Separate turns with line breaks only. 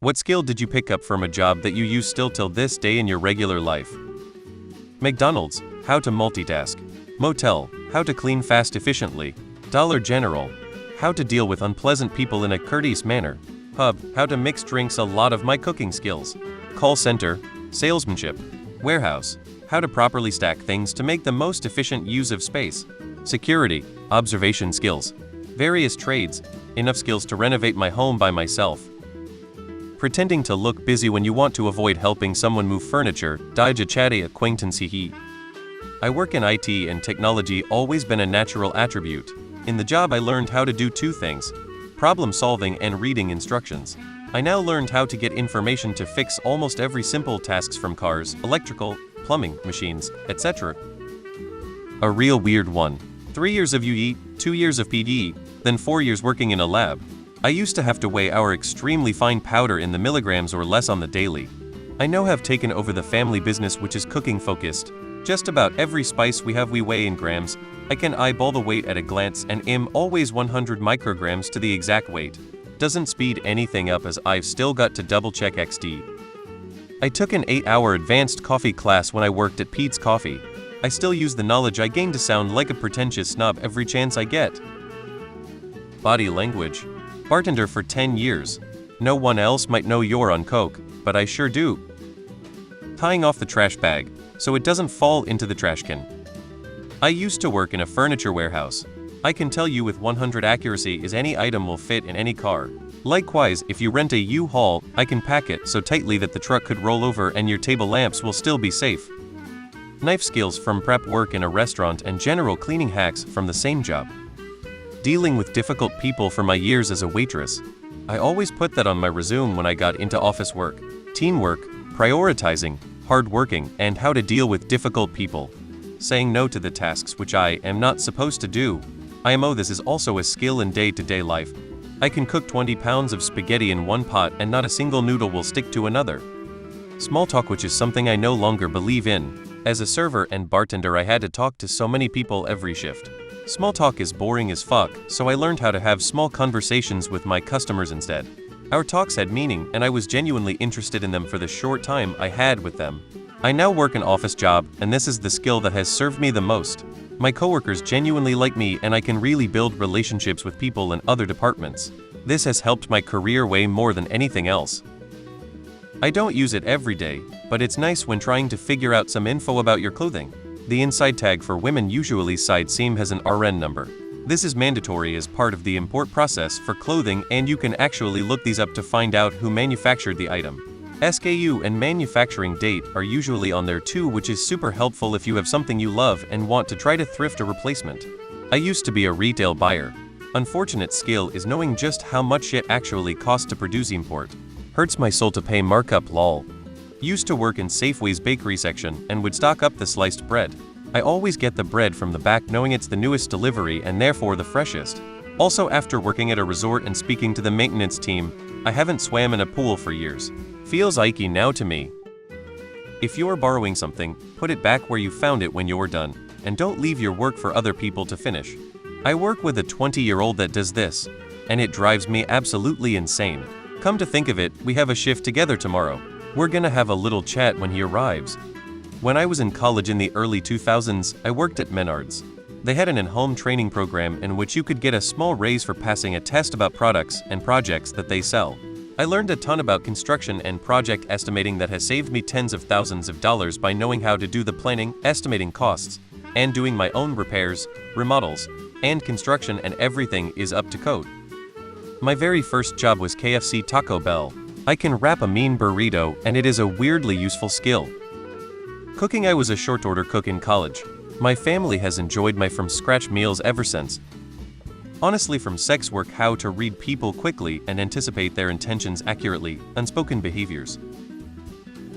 What skill did you pick up from a job that you use still till this day in your regular life? McDonald's, how to multitask. Motel, how to clean fast efficiently. Dollar General, how to deal with unpleasant people in a courteous manner. Pub, how to mix drinks. A lot of my cooking skills. Call center, salesmanship. Warehouse, how to properly stack things to make the most efficient use of space. Security, observation skills. Various trades, enough skills to renovate my home by myself. Pretending to look busy when you want to avoid helping someone move furniture. Dija chatty acquaintance he. I work in IT and technology always been a natural attribute. In the job I learned how to do two things: problem solving and reading instructions. I now learned how to get information to fix almost every simple tasks from cars, electrical, plumbing, machines, etc. A real weird one. 3 years of UE, 2 years of PDE, then 4 years working in a lab. I used to have to weigh our extremely fine powder in the milligrams or less on the daily. I now have taken over the family business, which is cooking focused. Just about every spice we weigh in grams. I can eyeball the weight at a glance and am always 100 micrograms to the exact weight. Doesn't speed anything up as I've still got to double check XD. I took an 8-hour advanced coffee class when I worked at Pete's Coffee. I still use the knowledge I gained to sound like a pretentious snob every chance I get. Body language. Bartender for 10 years. No one else might know you're on coke, but I sure do. Tying off the trash bag, so it doesn't fall into the trash can. I used to work in a furniture warehouse. I can tell you with 100 accuracy is any item will fit in any car. Likewise, if you rent a U-Haul, I can pack it so tightly that the truck could roll over and your table lamps will still be safe. Knife skills from prep work in a restaurant and general cleaning hacks from the same job. Dealing with difficult people for my years as a waitress. I always put that on my resume when I got into office work. Teamwork, prioritizing, hard working, and how to deal with difficult people. Saying no to the tasks which I am not supposed to do. IMO, this is also a skill in day-to-day life. I can cook 20 pounds of spaghetti in one pot and not a single noodle will stick to another. Small talk, which is something I no longer believe in. As a server and bartender, I had to talk to so many people every shift. Small talk is boring as fuck, so I learned how to have small conversations with my customers instead. Our talks had meaning, and I was genuinely interested in them for the short time I had with them. I now work an office job, and this is the skill that has served me the most. My coworkers genuinely like me, and I can really build relationships with people in other departments. This has helped my career way more than anything else. I don't use it every day, but it's nice when trying to figure out some info about your clothing. The inside tag for women, usually side seam, has an RN number. This is mandatory as part of the import process for clothing, and you can actually look these up to find out who manufactured the item. SKU and manufacturing date are usually on there too, which is super helpful if you have something you love and want to try to thrift a replacement. I used to be a retail buyer. Unfortunate skill is knowing just how much shit actually costs to produce import. Hurts my soul to pay markup lol. Used to work in Safeway's bakery section and would stock up the sliced bread. I always get the bread from the back knowing it's the newest delivery and therefore the freshest. Also, after working at a resort and speaking to the maintenance team, I haven't swam in a pool for years. Feels icky now to me. If you're borrowing something, put it back where you found it when you're done, and don't leave your work for other people to finish. I work with a 20-year-old that does this, and it drives me absolutely insane. Come to think of it, we have a shift together tomorrow. We're gonna have a little chat when he arrives. When I was in college in the early 2000s, I worked at Menards. They had an in-home training program in which you could get a small raise for passing a test about products and projects that they sell. I learned a ton about construction and project estimating that has saved me tens of thousands of dollars by knowing how to do the planning, estimating costs, and doing my own repairs, remodels, and construction, and everything is up to code. My very first job was KFC Taco Bell. I can wrap a mean burrito, and it is a weirdly useful skill. Cooking, I was a short order cook in college. My family has enjoyed my from-scratch meals ever since. Honestly, from sex work, how to read people quickly and anticipate their intentions accurately, unspoken behaviors.